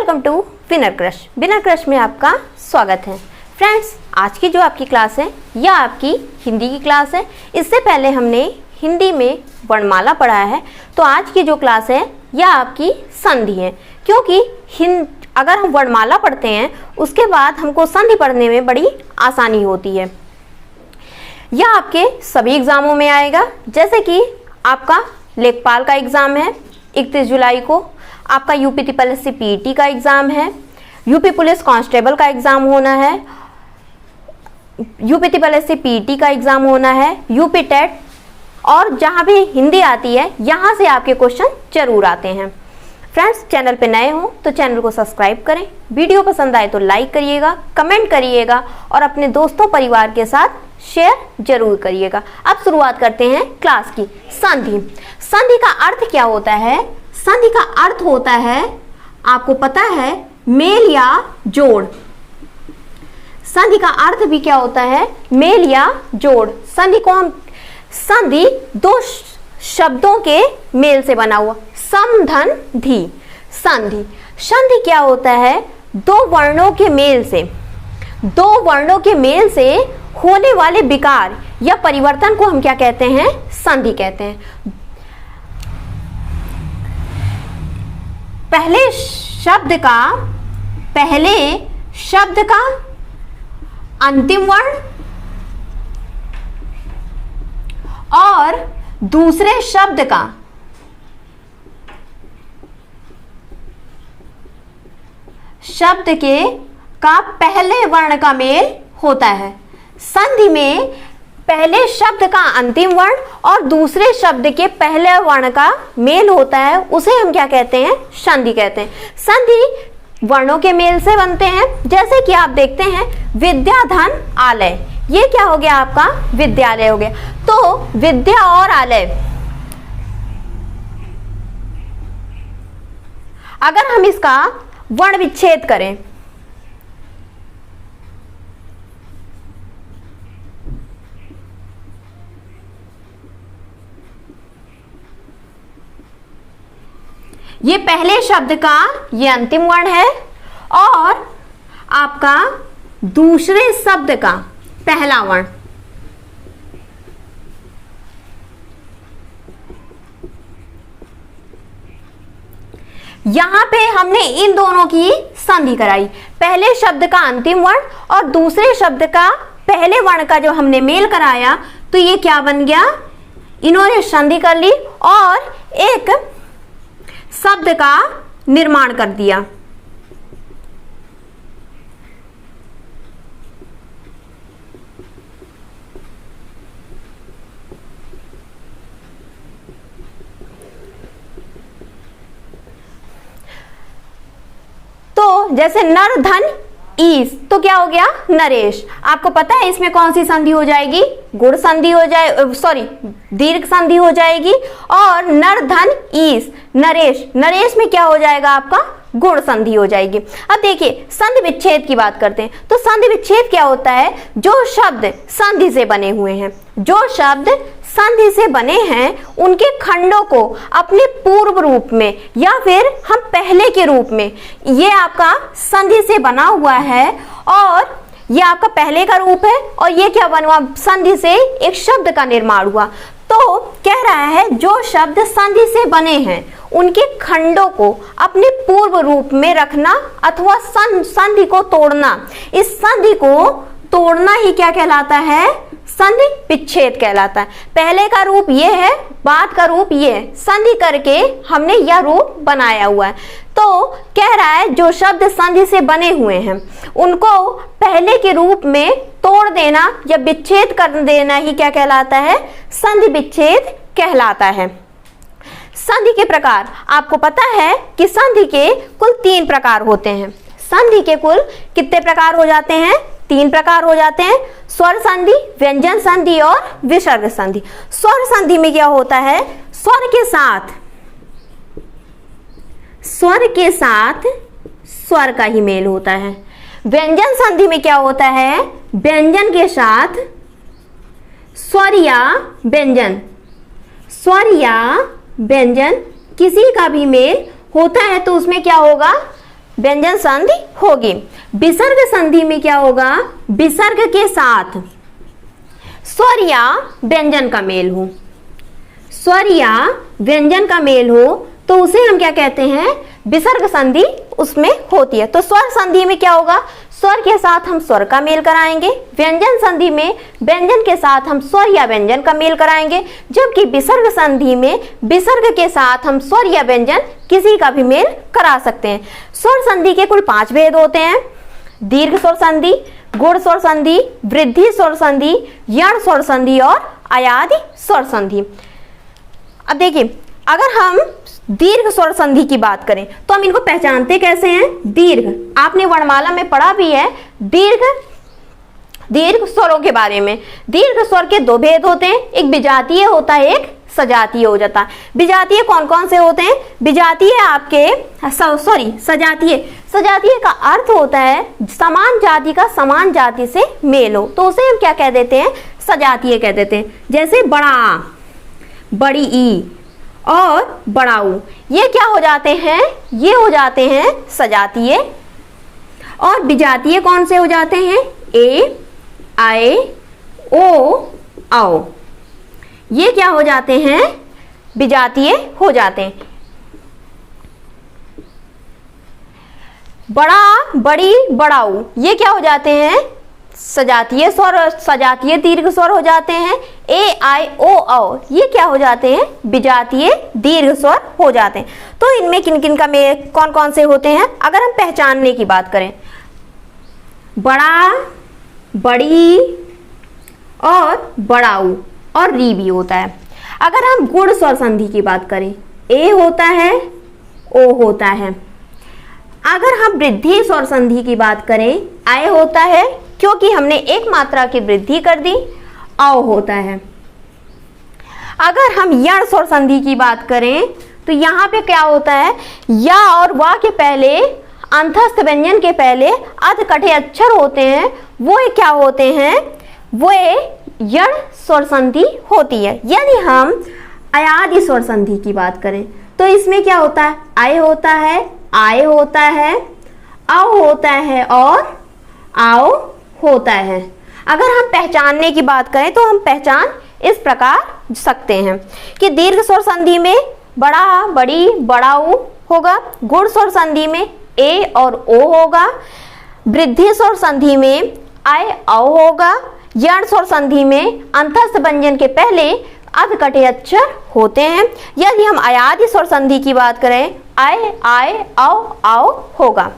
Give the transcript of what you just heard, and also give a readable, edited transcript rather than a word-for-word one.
Welcome to winner crush. Winner crush में आपका स्वागत है। फ्रेंड्स, आज की जो आपकी क्लास है यह आपकी हिंदी की क्लास है। इससे पहले हमने हिंदी में वर्णमाला पढ़ा है, तो आज की जो क्लास है यह आपकी संधि है। क्योंकि अगर हम वर्णमाला पढ़ते हैं उसके बाद हमको संधि पढ़ने में बड़ी आसानी होती है। यह आपके सभी एग्जामों में आएगा। जैसे कि आपका लेखपाल का एग्ज़ाम है 31 जुलाई को, आपका यूपी ट्रिपल एससी पीईटी का एग्ज़ाम है, यूपी पुलिस कांस्टेबल का एग्ज़ाम होना है, यूपी ट्रिपल एससी पीईटी का एग्ज़ाम होना है, यूपी टेट, और जहाँ भी हिंदी आती है यहाँ से आपके क्वेश्चन जरूर आते हैं। फ्रेंड्स, चैनल पे नए हो तो चैनल को सब्सक्राइब करें, वीडियो पसंद आए तो लाइक करिएगा, कमेंट करिएगा और अपने दोस्तों परिवार के साथ शेयर जरूर करिएगा। अब शुरुआत करते हैं क्लास की। संधि। संधि का अर्थ क्या होता है? संधि का अर्थ होता है, आपको पता है, मेल या जोड़। संधि का अर्थ भी क्या होता है? मेल या जोड़। संधि को हम दो शब्दों के मेल से बना हुआ, सम धन धी। संधि। संधि क्या होता है? दो वर्णों के मेल से होने वाले विकार या परिवर्तन को हम क्या कहते हैं? संधि कहते हैं। पहले शब्द का अंतिम वर्ण और दूसरे शब्द का पहले वर्ण का मेल होता है। संधि में पहले शब्द का अंतिम वर्ण और दूसरे शब्द के पहले वर्ण का मेल होता है, उसे हम क्या कहते हैं? संधि कहते हैं। संधि वर्णों के मेल से बनते हैं। जैसे कि आप देखते हैं विद्या धन आलय, ये क्या हो गया? आपका विद्यालय हो गया। तो विद्या और आलय, अगर हम इसका वर्ण विच्छेद करें, ये पहले शब्द का ये अंतिम वर्ण है और आपका दूसरे शब्द का पहला वर्ण। यहां पे हमने इन दोनों की संधि कराई। पहले शब्द का अंतिम वर्ण और दूसरे शब्द का पहले वर्ण का जो हमने मेल कराया, तो ये क्या बन गया? इन्होंने संधि कर ली और एक शब्द का निर्माण कर दिया। तो जैसे नर धन ईस, तो क्या हो गया? नरेश। आपको पता है इसमें कौन सी संधि हो जाएगी? गुण संधि हो जाए, सॉरी, दीर्घ संधि हो जाएगी। और नर धन ईस, नरेश, नरेश में क्या हो जाएगा? आपका गुण संधि हो जाएगी। अब देखिए संधि विच्छेद की बात करते हैं। तो संधि विच्छेद क्या होता है? जो शब्द संधि से बने हुए हैं, जो शब्द संधि से बने हैं, उनके खंडों को अपने पूर्व रूप में या फिर हम पहले के रूप में, ये आपका संधि से बना हुआ है और ये आपका पहले का रूप है और ये क्या बना? संधि से एक शब्द का निर्माण हुआ। तो कह रहा है जो शब्द संधि से बने हैं उनके खंडों को अपने पूर्व रूप में रखना अथवा संधि को तोड़ना, इस संधि को तोड़ना ही क्या कहलाता है? संधि विच्छेद कहलाता है। पहले का रूप ये है, बाद का रूप ये है, संधि करके हमने यह रूप बनाया हुआ है। तो कह रहा है जो शब्द संधि से बने हुए हैं उनको पहले के रूप में तोड़ देना या विच्छेद कर देना ही क्या कहलाता है? संधि विच्छेद कहलाता है। संधि के प्रकार, आपको पता है कि संधि के कुल 3 प्रकार होते हैं। संधि के कुल कितने प्रकार हो जाते हैं? 3 प्रकार हो जाते हैं। स्वर संधि, व्यंजन संधि और विसर्ग संधि। स्वर संधि में क्या होता है? स्वर के साथ स्वर का ही मेल होता है। व्यंजन संधि में क्या होता है? व्यंजन के साथ स्वर या व्यंजन किसी का भी मेल होता है तो उसमें क्या होगा? व्यंजन संधि होगी। विसर्ग संधि में क्या होगा, विसर्ग के साथ स्वर या व्यंजन का मेल हो, स्वर या व्यंजन का मेल हो तो उसे हम क्या कहते हैं, विसर्ग संधि उसमें होती है। तो स्वर संधि में क्या होगा, स्वर के साथ हम स्वर का मेल कराएंगे, व्यंजन संधि में व्यंजन के साथ हम स्वर या व्यंजन का मेल कराएंगे, जबकि विसर्ग संधि में विसर्ग के साथ हम स्वर या व्यंजन किसी का भी मेल करा सकते हैं। स्वर संधि के कुल 5 भेद होते हैं, दीर्घ स्वर संधि, गुण स्वर संधि, वृद्धि स्वर संधि, यण स्वर संधि और अयादि स्वर संधि। अब देखिए, अगर हम दीर्घ स्वर संधि की बात करें तो हम इनको पहचानते कैसे हैं। दीर्घ, आपने वर्णमाला में पढ़ा भी है दीर्घ स्वरों के बारे में। दीर्घ स्वर के 2 भेद होते हैं, एक विजातीय होता है, एक सजातीय हो जाता है। विजातीय कौन कौन से होते हैं, विजातीय आपके सजातीय का अर्थ होता है समान जाति का समान जाति से मेल हो, तो उसे हम क्या कह देते हैं, सजातीय कह देते हैं। जैसे बड़ा, बड़ी ई और बड़ाऊ, ये क्या हो जाते हैं, ये हो जाते हैं सजातीय। और विजातीय कौन से हो जाते हैं, ए, आए, ओ, आओ, ये क्या हो जाते हैं, विजातीय हो जाते हैं। बड़ा, बड़ी, बड़ाऊ, ये क्या हो जाते हैं, सजातीय स्वर, सजातीय दीर्घ स्वर हो जाते हैं। ए, आई, ओ, औ, ये क्या हो जाते हैं, विजातीय दीर्घ स्वर हो जाते हैं। तो इनमें किन किन का मेल, कौन कौन से होते हैं, अगर हम पहचानने की बात करें, बड़ा, बड़ी और बड़ाऊ और री भी होता है। अगर हम गुण स्वर संधि की बात करें, ए होता है, ओ होता है। अगर हम वृद्धि स्वर संधि की बात करें, आय होता है क्योंकि हमने एक मात्रा की वृद्धि कर दी, आओ होता है। अगर हम यण स्वर संधि की बात करें तो यहाँ पे क्या होता है, या और वा के पहले अंतस्थ व्यंजन के पहले अधकटे अक्षर होते हैं, वो क्या होते हैं, वो यण स्वर संधि होती है। यदि हम अयादि स्वर संधि की बात करें तो इसमें क्या होता है, आय होता है, आय होता है, आओ होता है और आओ होता है। अगर हम पहचानने की बात करें तो हम पहचान इस प्रकार सकते हैं कि दीर्घ स्वर संधि में बड़ा, बड़ी, बड़ाऊ होगा, गुण स्वर संधि में ए और ओ होगा, वृद्धि स्वर संधि में आय, औ होगा, यण स्वर संधि में अंतस्थ व्यंजन के पहले अधकटे अक्षर होते हैं। यदि हम अयादि स्वर संधि की बात करें, आय, आय, औ, आओ होगा।